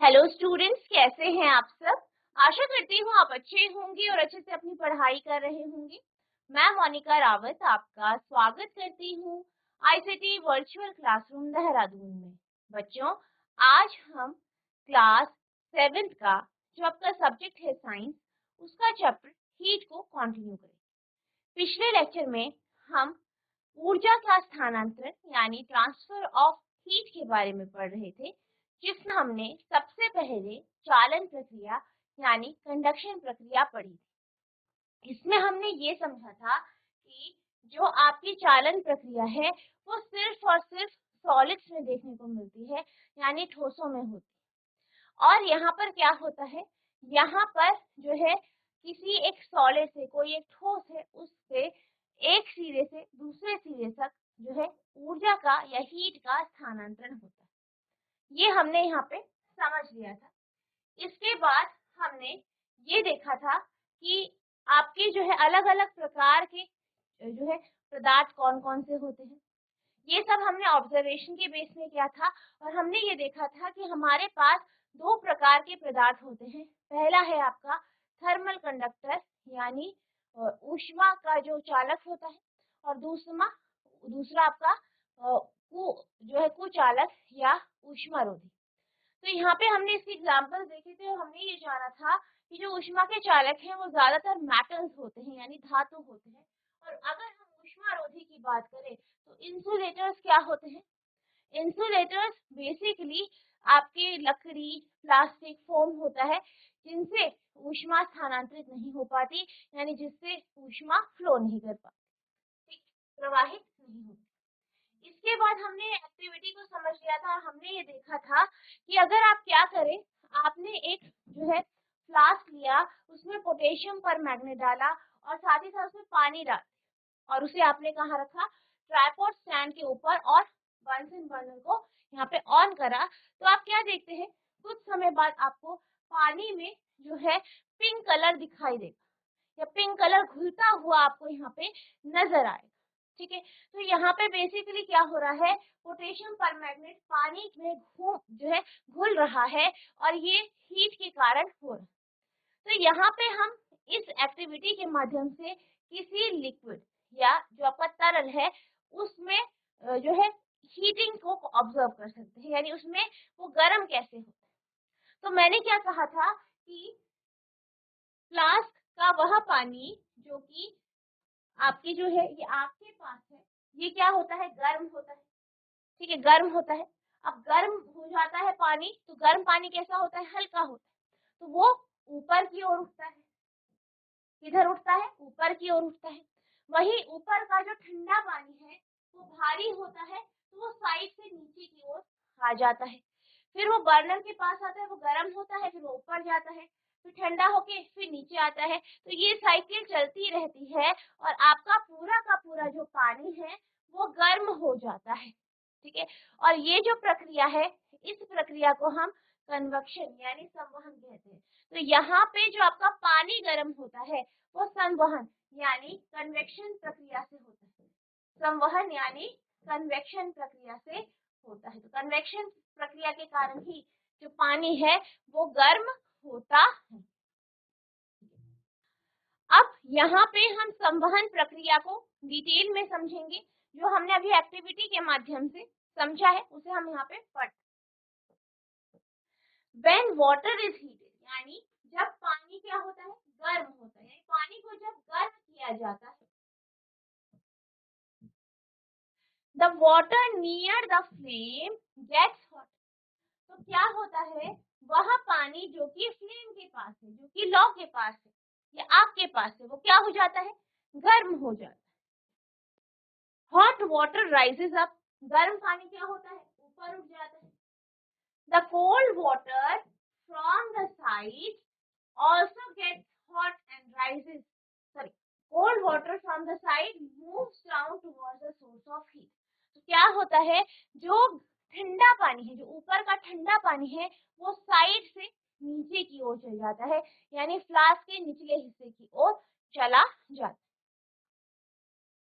Hello students, कैसे हैं आप सब। आशा करती हूँ आप अच्छे होंगे और अच्छे से अपनी पढ़ाई कर रहे होंगे। मैं मोनिका रावत आपका स्वागत करती हूँ आईसीटी वर्चुअल क्लासरूम देहरादून में। बच्चों, आज हम क्लास 7th का जो आपका सब्जेक्ट है साइंस, उसका चैप्टर हीट को कंटिन्यू करें। पिछले लेक्चर में हम ऊर्जा का स्थानांतरण यानी ट्रांसफर ऑफ हीट के बारे में पढ़ रहे थे, जिसमें हमने सबसे पहले चालन प्रक्रिया यानी कंडक्शन प्रक्रिया पढ़ी। इसमें हमने ये समझा था कि जो आपकी चालन प्रक्रिया है वो सिर्फ और सिर्फ सॉलिड्स में देखने को मिलती है, यानी ठोसों में होती है। और यहाँ पर क्या होता है, यहाँ पर जो है किसी एक सॉलिड से, कोई एक ठोस है, उससे एक सिरे से दूसरे सिरे तक जो है ऊर्जा का या हीट का स्थानांतरण होता है। ये हमने यहाँ पे समझ लिया था। इसके बाद हमने ये देखा था कि आपके जो है अलग अलग प्रकार के जो है पदार्थ कौन कौन से होते हैं। ये सब हमने ऑब्जर्वेशन के बेस में किया था और हमने ये देखा था कि हमारे पास दो प्रकार के पदार्थ होते हैं। पहला है आपका थर्मल कंडक्टर यानी ऊष्मा का जो चालक होता है, और दूसरा आपका जो है कुचालक या ऊष्मारोधी। तो यहाँ पे हमने इसके एग्जाम्पल देखे थे और हमने ये जाना था कि जो ऊष्मा के चालक हैं वो ज्यादातर मेटल्स होते हैं यानी धातु होते हैं। और अगर हम ऊष्मारोधी की बात करें तो इंसुलेटर्स क्या होते हैं। इंसुलेटर्स बेसिकली आपके लकड़ी, प्लास्टिक, फोम होता है जिनसे ऊष्मा स्थानांतरित नहीं हो पाती, यानी जिससे ऊष्मा फ्लो नहीं कर पाती, प्रवाहित नहीं होती। इसके बाद हमने एक्टिविटी को समझ लिया था। हमने ये देखा था कि अगर आप क्या करें, आपने एक जो है फ्लास्क लिया, उसमें पोटेशियम पर मैग्नेट डाला और साथ ही साथ उसमें पानी डाला और उसे आपने कहाँ रखा, ट्राइपॉड स्टैंड के ऊपर, और बंसन बर्नर को यहाँ पे ऑन करा। तो आप क्या देखते हैं, कुछ समय बाद आपको पानी में जो है पिंक कलर दिखाई देगा या पिंक कलर घुलता हुआ आपको यहाँ पे नजर आएगा। ठीक है, तो यहाँ पे बेसिकली क्या हो रहा है, पोटेशियम परमैंगनेट पानी में जो है घुल रहा है और ये हीट के कारण हो रहा है। तो यहाँ पे हम इस एक्टिविटी के माध्यम से किसी लिक्विड या जो आपका तरल है उसमें जो है हीटिंग को ऑब्जर्व कर सकते हैं, यानी उसमें वो गर्म कैसे होता है। तो मैंने क्या कहा था कि फ्लास्क का वह पानी जो कि आपकी जो है ये आपके पास है, ये क्या होता है, गर्म होता है। ठीक है, गर्म होता है। अब गर्म हो जाता है पानी, तो गर्म पानी कैसा होता है, हल्का होता है, तो वो ऊपर की ओर उठता है। किधर उठता है, ऊपर की ओर उठता है। वहीं ऊपर का जो ठंडा पानी है वो भारी होता है, तो वो साइड से नीचे की ओर आ जाता है। फिर वो बर्नर के पास आता है, वो गर्म होता है, फिर वो ऊपर जाता है, फिर ठंडा होके फिर नीचे आता है। तो ये साइकिल चलती रहती है और आपका पूरा का पूरा जो पानी है वो गर्म हो जाता है। ठीक है, और ये जो प्रक्रिया है, इस प्रक्रिया को हम कन्वेक्शन यानी संवहन कहते हैं। तो यहाँ पे जो आपका पानी गर्म होता है वो संवहन यानी कन्वेक्शन प्रक्रिया से होता है। संवहन यानी कन्वेक्शन प्रक्रिया से होता है। तो कन्वेक्शन प्रक्रिया के कारण ही जो पानी है वो गर्म होता है। अब यहाँ पे हम संवहन प्रक्रिया को डिटेल में समझेंगे। जो हमने अभी एक्टिविटी के माध्यम से समझा है उसे हम यहाँ पे पढ़। When water is heated, यानी जब पानी क्या होता है, गर्म होता है, यानी पानी को जब गर्म किया जाता है, the water near the flame gets hot। तो क्या होता है, वह पानी जो कि फ्लेम के पास है, जो कि लौ के पास है या आग के पास है, वो क्या हो जाता है, गर्म हो जाता है। हॉट वाटर राइजेस अप, गर्म पानी क्या होता है, ऊपर उठ जाता है। The cold water from the side also gets hot and rises. Sorry, cold water from the side moves down towards the source of heat. तो क्या होता है, जो ठंडा पानी है, जो ऊपर का ठंडा पानी है, वो साइड से नीचे की ओर चल जाता है, यानी फ्लास्क के निचले हिस्से की ओर चला जाता है।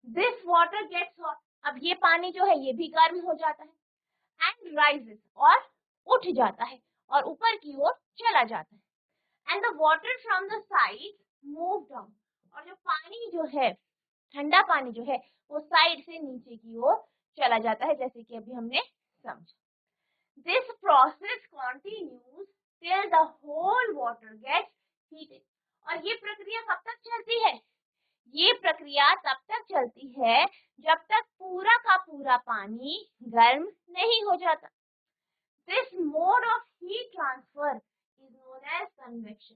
This water gets hot, अब ये पानी जो है ये भी गर्म हो जाता है, and rises, और उठ जाता है। और ऊपर की ओर चला जाता है। And the water from the side move down, और जो पानी जो है, ठंडा पानी जो है, वो साइड से नीचे की ओर चला जाता है, जैसे कि अभी हमने समझा। This process continues till the whole water gets heated, और ये प्रक्रिया कब तक चलती है? ये प्रक्रिया तब तक चलती है जब तक पूरा का पूरा पानी गर्म नहीं हो जाता। This mode of heat transfer is known as convection.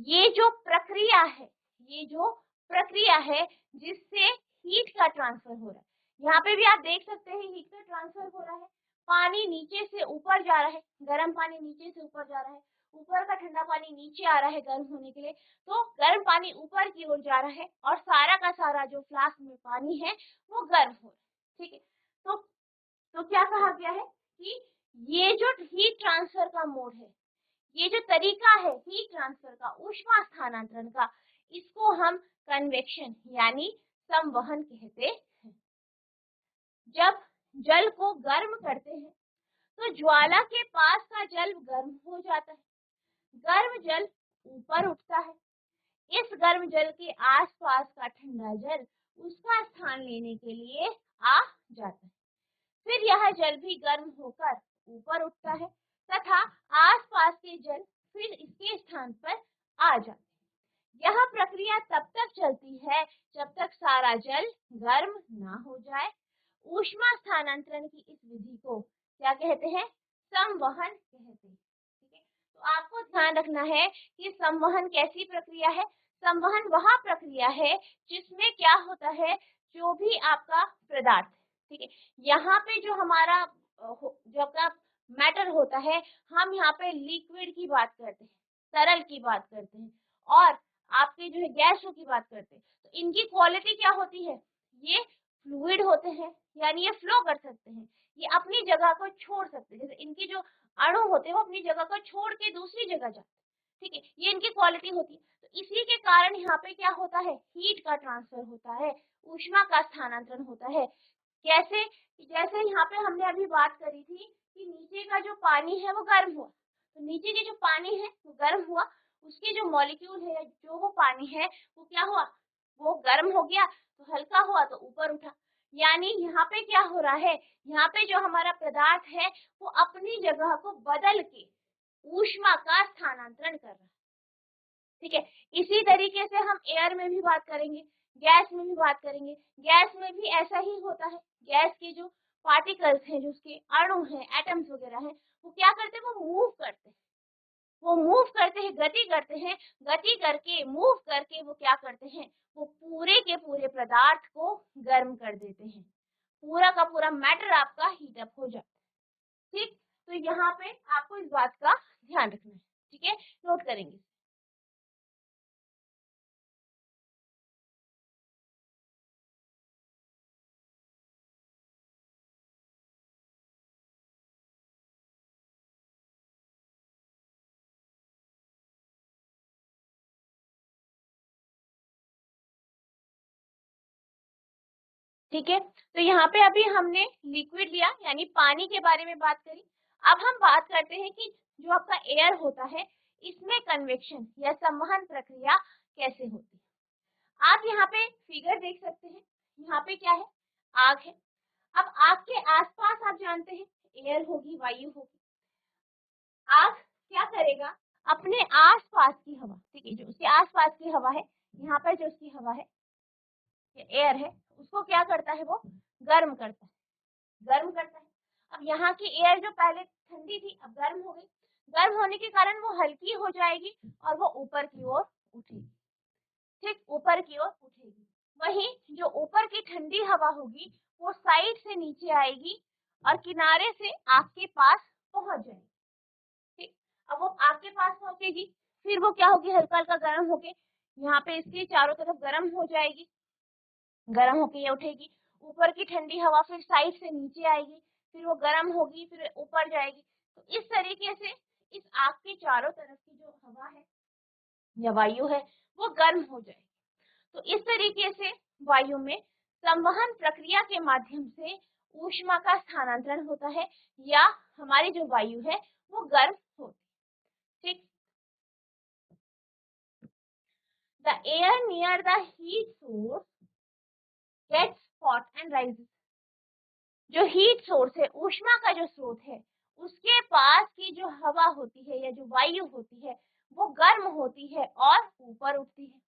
ये जो प्रक्रिया है, ये जो प्रक्रिया है जिससे हीट का ट्रांसफर हो रहा है, यहाँ पे भी आप देख सकते हैं हीट का ट्रांसफर हो रहा है। पानी नीचे से ऊपर जा रहा है, गर्म पानी नीचे से ऊपर जा रहा है, ऊपर का ठंडा पानी नीचे आ रहा है गर्म होने के लिए, तो गर्म पानी ऊपर की ओर जा रहा है और सारा का सारा जो फ्लास्क में पानी है वो गर्म हो रहा है। ठीक है, तो क्या कहा गया है कि ये जो हीट ट्रांसफर का मोड है, ये जो तरीका है हीट ट्रांसफर का, ऊष्मा स्थानांतरण का, इसको हम कन्वेक्शन यानी संवहन कहते हैं। जब जल को गर्म करते हैं तो ज्वाला के पास का जल गर्म हो जाता है, गर्म जल ऊपर उठता है, इस गर्म जल के आसपास का ठंडा जल उसका स्थान लेने के लिए आ जाता है, फिर यह जल भी गर्म होकर ऊपर उठता है तथा आसपास के जल फिर इसके स्थान पर आ जाते हैं। यह प्रक्रिया तब तक चलती है जब तक सारा जल गर्म ना हो जाए। ऊष्मा स्थानांतरण की इस विधि को क्या कहते हैं? संवहन कहते हैं। ठीक है, तो आपको ध्यान रखना है कि संवहन कैसी प्रक्रिया है। संवहन वह प्रक्रिया है जिसमें क्या होता है, जो भी आपका पदार्थ, ठीक है, यहाँ पे जो हमारा जो आपका मैटर होता है, हम यहाँ पे लिक्विड की बात करते हैं, तरल की बात करते हैं, और आपके जो है गैसों की बात करते हैं, तो इनकी क्वालिटी क्या होती है? ये फ्लूइड होते हैं, यानी ये फ्लो कर सकते हैं, ये अपनी जगह को छोड़ सकते हैं, जैसे इनकी जो अणु होते हैं वो अपनी जगह को छोड़ के दूसरी जगह जाते हैं। ठीक है, ये इनकी क्वालिटी होती है। तो इसी के कारण यहाँ पे क्या होता है, हीट का ट्रांसफर होता है, ऊष्मा का स्थानांतरण होता है। कैसे? जैसे यहाँ पे हमने अभी बात करी थी कि नीचे का जो पानी है वो गर्म हुआ, तो नीचे के जो पानी है वो गर्म हुआ, उसके जो मॉलिक्यूल है, जो वो पानी है वो क्या हुआ, वो गर्म हो गया, तो हल्का हुआ तो ऊपर उठा। यानी यहाँ पे क्या हो रहा है, यहाँ पे जो हमारा पदार्थ है वो अपनी जगह को बदल के ऊष्मा का स्थानांतरण कर रहा है। ठीक है, इसी तरीके से हम एयर में भी बात करेंगे, गैस में भी बात करेंगे। गैस में भी ऐसा ही होता है, गैस के जो पार्टिकल्स हैं, जो उसके अणु हैं, एटम्स वगैरह हैं, वो क्या करते हैं, वो मूव करते हैं, वो मूव करते हैं, गति करते हैं, गति करके मूव करके वो क्या करते हैं, वो पूरे के पूरे पदार्थ को गर्म कर देते हैं, पूरा का पूरा मैटर आपका हीट अप हो जाता है। ठीक, तो यहाँ पे आपको इस बात का ध्यान रखना है। ठीक है, नोट करेंगे। ठीक है, तो यहाँ पे अभी हमने लिक्विड लिया यानी पानी के बारे में बात करी। अब हम बात करते हैं कि जो आपका एयर होता है, इसमें कन्वेक्शन या संवहन प्रक्रिया कैसे होती है। आप यहाँ पे फिगर देख सकते हैं, यहाँ पे क्या है, आग है। अब आग के आसपास आप जानते हैं एयर होगी, वायु होगी। आग क्या करेगा, अपने आसपास की हवा, ठीक है, जो उसके आसपास की हवा है, यहाँ पर जो उसकी हवा है, एयर है, उसको क्या करता है, वो गर्म करता है, गर्म करता है। अब यहाँ की एयर जो पहले ठंडी थी अब गर्म हो गई, गर्म होने के कारण वो हल्की हो जाएगी और वो ऊपर की ओर उठेगी। ठीक, ऊपर की ओर उठेगी। वहीं जो ऊपर की ठंडी हवा होगी वो साइड से नीचे आएगी और किनारे से आग के पास पहुंच जाएगी। ठीक, अब वो आग के पास पहुंचेगी, फिर वो क्या होगी, हल्का हल्का गर्म होके यहाँ पे इसके चारों तरफ गर्म हो जाएगी, गर्म होके ये उठेगी। ऊपर की ठंडी हवा फिर साइड से नीचे आएगी, फिर वो गर्म होगी, फिर ऊपर जाएगी। तो इस तरीके से इस आग के चारों तरफ की जो हवा है या वायु है वो गर्म हो जाएगी। तो इस तरीके से वायु में संवहन प्रक्रिया के माध्यम से ऊष्मा का स्थानांतरण होता है या हमारी जो वायु है वो गर्म होती है। ठीक, the air near the heat source gets hot and rises. जो हीट सोर्स है, ऊष्मा का जो स्रोत है, उसके पास की जो हवा होती है या जो वायु होती है वो गर्म होती है और ऊपर उठती है।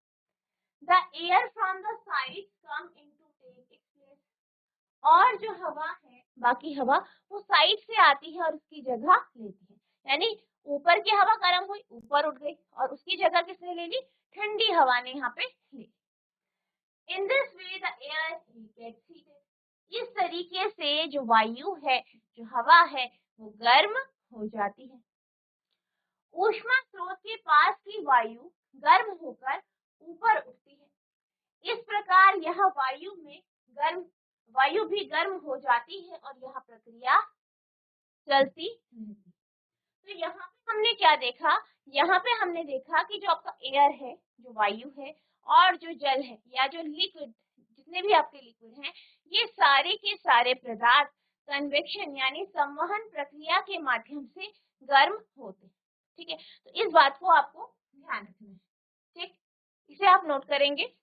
The air from the side come into take its place. और जो हवा है, बाकी हवा, वो साइड से आती है और उसकी जगह लेती है। यानी ऊपर की हवा गर्म हुई, ऊपर उठ गई, और उसकी जगह किसने ले ली? ठंडी हवा ने यहाँ पे ली। In this way the air gets heated. इस तरीके से जो वायु है, जो हवा है, वो गर्म हो जाती है। ऊष्मा स्रोत के पास की वायु गर्म होकर ऊपर उठती है। इस प्रकार यह वायु भी गर्म हो जाती है और यह प्रक्रिया चलती रहती है। तो यहाँ पे हमने क्या देखा? यहाँ पे हमने देखा कि जो आपका एयर है, जो वायु है, और जो जल है या जो लिक्विड, जितने भी आपके लिक्विड हैं, ये सारे के सारे पदार्थ कन्वेक्शन यानी संवहन प्रक्रिया के माध्यम से गर्म होते हैं। ठीक है, तो इस बात को आपको ध्यान रखना है। ठीक, इसे आप नोट करेंगे।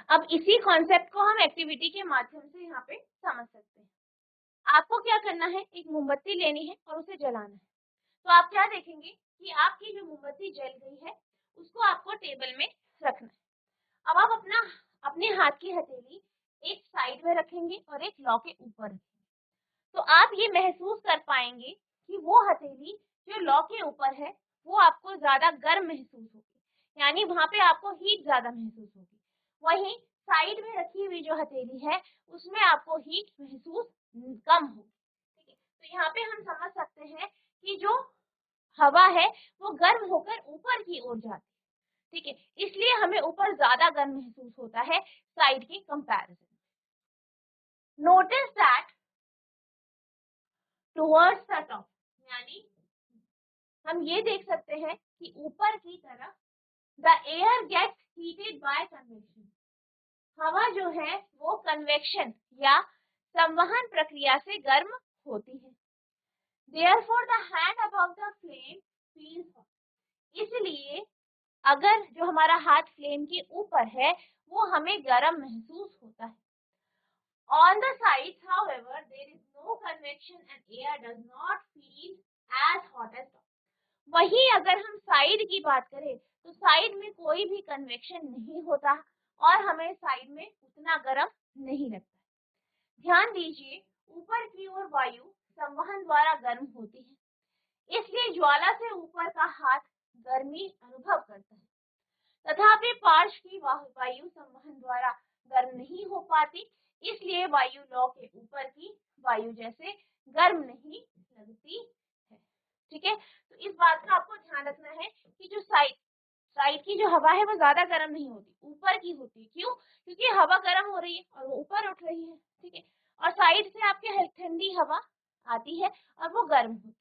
अब इसी कॉन्सेप्ट को हम एक्टिविटी के माध्यम से यहाँ पे समझ सकते हैं। आपको क्या करना है? एक मोमबत्ती लेनी है और उसे जलाना है। तो आप क्या देखेंगे कि आपकी जो मोमबत्ती जल गई है उसको आपको टेबल में रखना है। अब आप अपने हाथ की हथेली एक साइड में रखेंगे और एक लॉ के ऊपर रखेंगे। तो आप ये महसूस कर पाएंगे कि वो हथेली जो लॉ के ऊपर है वो आपको ज्यादा गर्म महसूस होगी, यानी वहां पे आपको हीट ज्यादा महसूस होगी। वहीं साइड में रखी हुई जो हथेली है उसमें आपको हीट महसूस कम होगी। ठीक है, तो यहाँ पे हम समझ सकते हैं कि जो हवा है वो गर्म होकर ऊपर की ओर जाती है। ठीक है, इसलिए हमें ऊपर ज्यादा गर्म महसूस होता है साइड के comparison. Notice that towards the top, यानी हम ये देख सकते हैं कि ऊपर की तरफ the air gets heated by convection. हवा जो है वो कन्वेक्शन या संवहन प्रक्रिया से गर्म होती है। Therefore the hand above the flame feels hot. इसलिए अगर जो हमारा हाथ फ्लेम के ऊपर है वो हमें गर्म महसूस होता है। On the sides, however, there is no convection and air does not feel as hot as top. वहीं अगर हम साइड की बात करें तो साइड में कोई भी कन्वेक्शन नहीं होता और हमें साइड में उतना गर्म नहीं लगता। ध्यान दीजिए, ऊपर की ओर वायु संवहन द्वारा गर्म होती है, इसलिए ज्वाला से ऊपर का हाथ गर्मी अनुभव करता है। तथापि पार्श्व की वायु संवहन द्वारा गर्म नहीं हो पाती, इसलिए वायु लौ के ऊपर की वायु जैसे गर्म नहीं लगती है। ठीक है, तो इस बात का आपको ध्यान रखना है कि जो साइड की जो हवा है वो ज्यादा गर्म नहीं होती, ऊपर की होती है। क्यों? क्योंकि हवा गर्म हो रही है और वो ऊपर उठ रही है। ठीक है, और साइड से आपके ठंडी हवा आती है और वो गर्म होती है।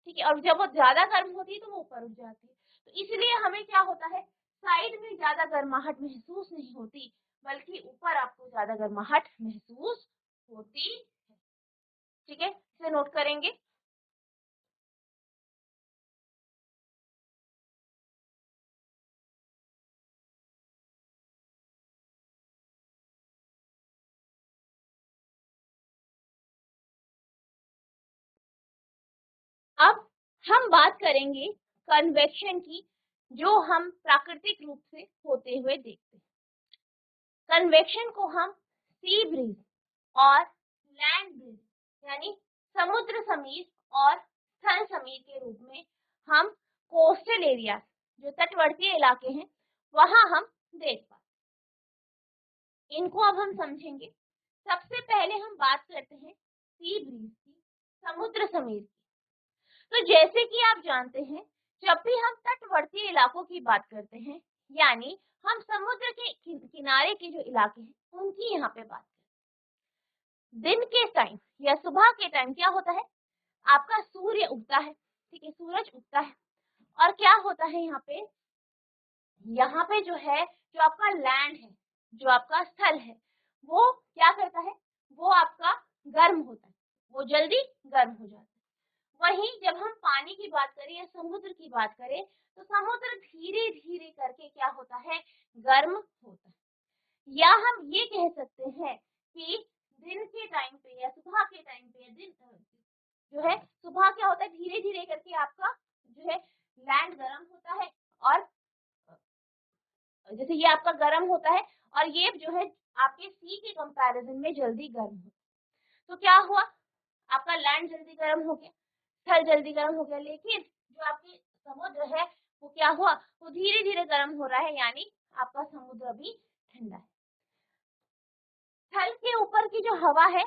ठीक है, और जब वो ज्यादा गर्म होती है तो वो ऊपर उठ जाती है। तो इसलिए हमें क्या होता है, साइड में ज्यादा गर्माहट महसूस नहीं होती, बल्कि ऊपर आपको ज्यादा गर्माहट महसूस होती है। ठीक है, इसे नोट करेंगे। अब हम बात करेंगे कन्वेक्शन की, जो हम प्राकृतिक रूप से होते हुए देखते हैं। कन्वेक्शन को हम सी ब्रीज और लैंड ब्रीज यानी समुद्र समीर और स्थल समीर के रूप में हम कोस्टल एरिया, जो तटवर्तीय इलाके हैं, वहां हम देख पाते। इनको अब हम समझेंगे। सबसे पहले हम बात करते हैं सी ब्रीज की, समुद्र समीर की। तो जैसे कि आप जानते हैं, जब भी हम तटवर्तीय इलाकों की बात करते हैं, यानी हम समुद्र के किनारे के जो इलाके हैं उनकी यहाँ पे बात करते दिन के टाइम या सुबह के टाइम क्या होता है, आपका सूर्य उगता है, ठीक है, सूरज उगता है। और क्या होता है यहाँ पे जो है, जो आपका लैंड है, जो आपका स्थल है, वो क्या करता है, वो आपका गर्म होता है, वो जल्दी गर्म हो जाता है। वहीं जब हम पानी की बात करें या समुद्र की बात करें, तो समुद्र धीरे धीरे करके क्या होता है, गर्म होता है। या हम ये कह सकते हैं कि दिन के टाइम पे या सुबह के टाइम पे, दिन जो है सुबह क्या होता है, धीरे धीरे करके आपका जो है लैंड गर्म होता है, और जैसे ये आपका गर्म होता है, और ये जो है आपके सी के कंपैरिजन में जल्दी गर्म होता है। तो क्या हुआ, आपका लैंड जल्दी गर्म हो गया, स्थल जल्दी गर्म हो गया, लेकिन जो आपकी समुद्र है वो क्या हुआ, वो धीरे धीरे गर्म हो रहा है, यानी आपका समुद्र अभी ठंडा है। स्थल के ऊपर की जो हवा है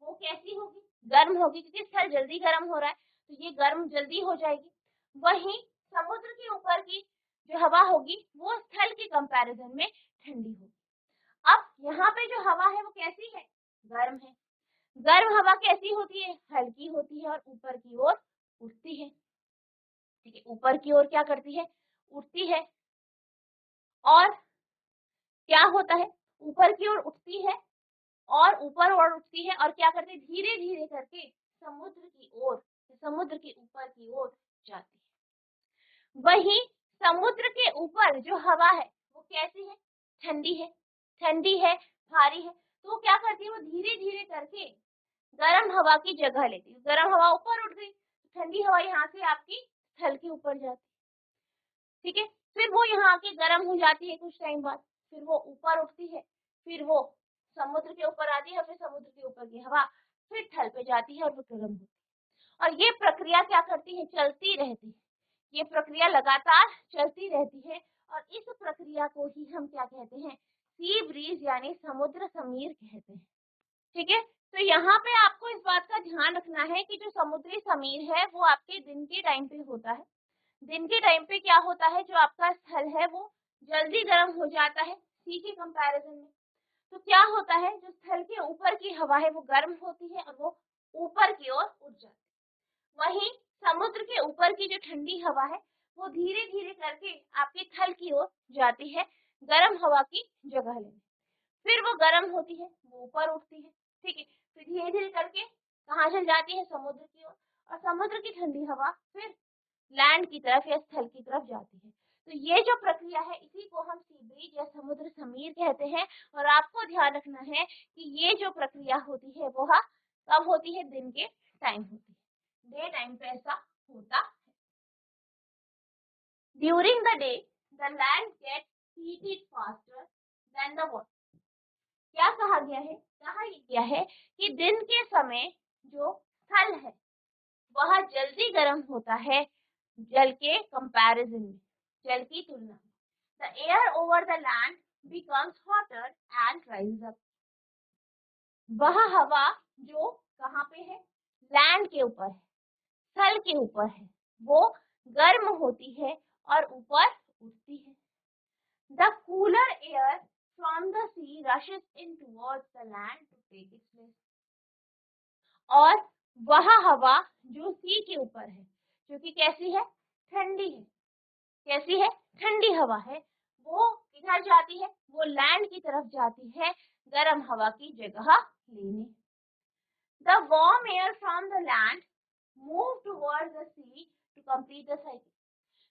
वो कैसी होगी, गर्म होगी, क्योंकि स्थल जल्दी गर्म हो रहा है, तो ये गर्म जल्दी हो जाएगी। वहीं समुद्र के ऊपर की जो हवा होगी वो स्थल के कंपैरिजन में ठंडी होगी। अब यहाँ पे जो हवा है वो कैसी है, गर्म है। गर्म हवा कैसी होती है, हल्की होती है और ऊपर की ओर उठती है, ठीक है, ऊपर की ओर क्या करती है, उठती है। और क्या होता है, ऊपर की ओर उठती है और ऊपर और उठती है, और क्या करती है, धीरे धीरे करके समुद्र की ओर, समुद्र के ऊपर की ओर जाती है। वहीं समुद्र के ऊपर जो हवा है वो कैसी है, ठंडी है, ठंडी है, भारी है। तो क्या करती है, वो धीरे धीरे करके गर्म हवा की जगह लेती है। गर्म हवा ऊपर उठ गई, ठंडी हवा यहाँ से आपकी स्थल के ऊपर जाती है, ठीक है। फिर वो यहाँ आके गर्म हो जाती है कुछ टाइम बाद, फिर वो ऊपर उठती है, फिर वो समुद्र के ऊपर आती है, फिर समुद्र के ऊपर की हवा फिर थल पे जाती है और वो गर्म होती है। और ये प्रक्रिया क्या करती है, चलती रहती है, ये प्रक्रिया लगातार चलती रहती है। और इस प्रक्रिया को ही हम क्या कहते हैं, सी ब्रीज यानी समुद्र समीर कहते हैं, ठीक है। तो यहाँ पे आपको इस बात का ध्यान रखना है कि जो समुद्री समीर है वो आपके दिन के टाइम पे होता है। दिन के टाइम पे क्या होता है, जो आपका स्थल है वो जल्दी गर्म हो जाता है सी के कंपैरिजन में। तो क्या होता है, जो स्थल के ऊपर की हवा है वो गर्म होती है और वो ऊपर की ओर उठ जाती है। वहीं समुद्र के ऊपर की जो ठंडी हवा है वो धीरे धीरे करके आपके थल की ओर जाती है, गर्म हवा की जगह लेने। फिर वो गर्म होती है, वो ऊपर उठती है, ठीक है। फिर धीरे धीरे करके कहाँ चल जाती है, समुद्र की ओर, और समुद्र की ठंडी हवा फिर लैंड की तरफ या स्थल की तरफ जाती है। तो ये जो प्रक्रिया है इसी को हम सी ब्रीज या समुद्र समीर कहते हैं। और आपको ध्यान रखना है कि ये जो प्रक्रिया होती है वो कब होती है, दिन के टाइम होती है, डे टाइम पे ऐसा होता है। During the day the land gets heated faster than the water. क्या कहा गया है, कहा गया है कि दिन के समय जो स्थल है वह जल्दी गर्म होता है जल के कंपैरिजन में, जल की तुलना में। The air over the land becomes hotter and rises up. वह हवा जो कहाँ पे है, लैंड के ऊपर है, स्थल के ऊपर है, वो गर्म होती है और ऊपर उठती है। The cooler air from the sea rushes in towards the land to take its place. और वह हवा जो सी के ऊपर है, जो कि कैसी है, ठंडी है, कैसी है, ठंडी हवा है, वो किधर जाती है, वो लैंड की तरफ जाती है गर्म हवा की जगह लेने। The warm air from the land move towards the sea to complete the cycle.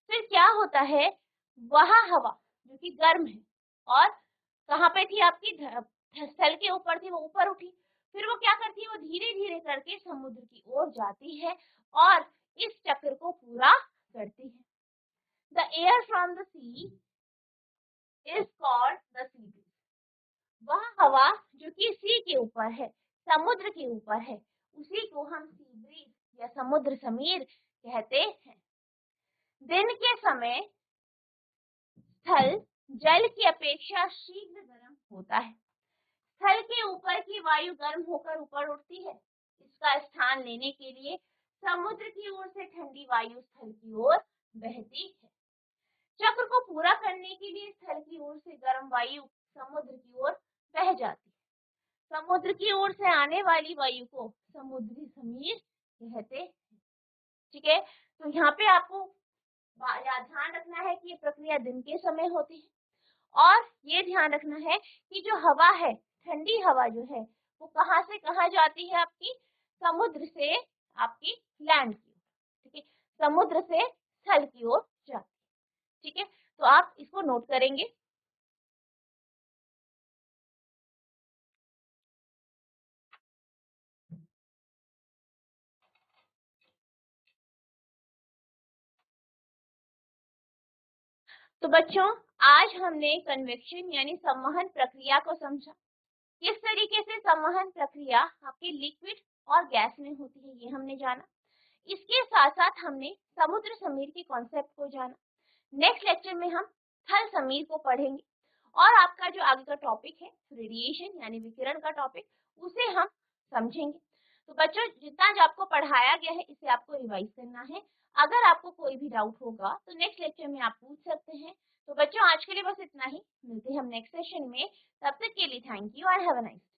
फिर क्या होता है, वह हवा जो कि गर्म है और कहाँ पे थी आपकी, स्थल के ऊपर थी, वो ऊपर उठी, फिर वो क्या करती है, वो धीरे धीरे करके समुद्र की ओर जाती है और इस चक्र को पूरा करती है। The air from the sea is called the sea breeze. वह हवा जो कि सी के ऊपर है, समुद्र के ऊपर है, उसी को हम सी ब्रीज या समुद्र समीर कहते हैं। दिन के समय स्थल जल की अपेक्षा शीघ्र गर्म होता है। स्थल के ऊपर की वायु गर्म होकर ऊपर उठती है, इसका स्थान लेने के लिए समुद्र की ओर से ठंडी वायु स्थल की ओर बहती है। चक्र को पूरा करने के लिए स्थल की ओर से गर्म वायु समुद्र की ओर बह जाती है। समुद्र की ओर से आने वाली वायु को समुद्री समीर कहते हैं। ठीक है, तो यहाँ पे आपको ध्यान रखना है कि ये प्रक्रिया दिन के समय होती है, और ये ध्यान रखना है कि जो हवा है, ठंडी हवा जो है, वो कहाँ से कहाँ जाती है, आपकी समुद्र से आपकी लैंड की ओर, ठीक है, समुद्र से स्थल की ओर जाती है। ठीक है, तो आप इसको नोट करेंगे। तो बच्चों, आज हमने कन्वेक्शन यानी संवहन प्रक्रिया को समझा। किस तरीके से संवहन प्रक्रिया आपके लिक्विड और गैस में होती है, ये हमने जाना। इसके साथ साथ हमने समुद्र समीर के कॉन्सेप्ट को जाना। नेक्स्ट लेक्चर में हम थल समीर को पढ़ेंगे, और आपका जो आगे का टॉपिक है रेडिएशन यानी विकिरण का टॉपिक, उसे हम समझेंगे। तो बच्चों, जितना जो आपको पढ़ाया गया है इसे आपको रिवाइज करना है। अगर आपको कोई भी डाउट होगा तो नेक्स्ट लेक्चर में आप पूछ सकते हैं। तो बच्चों, आज के लिए बस इतना ही, मिलते हैं हम नेक्स्ट सेशन में। तब तक के लिए थैंक यू और हैव अ नाइस डे।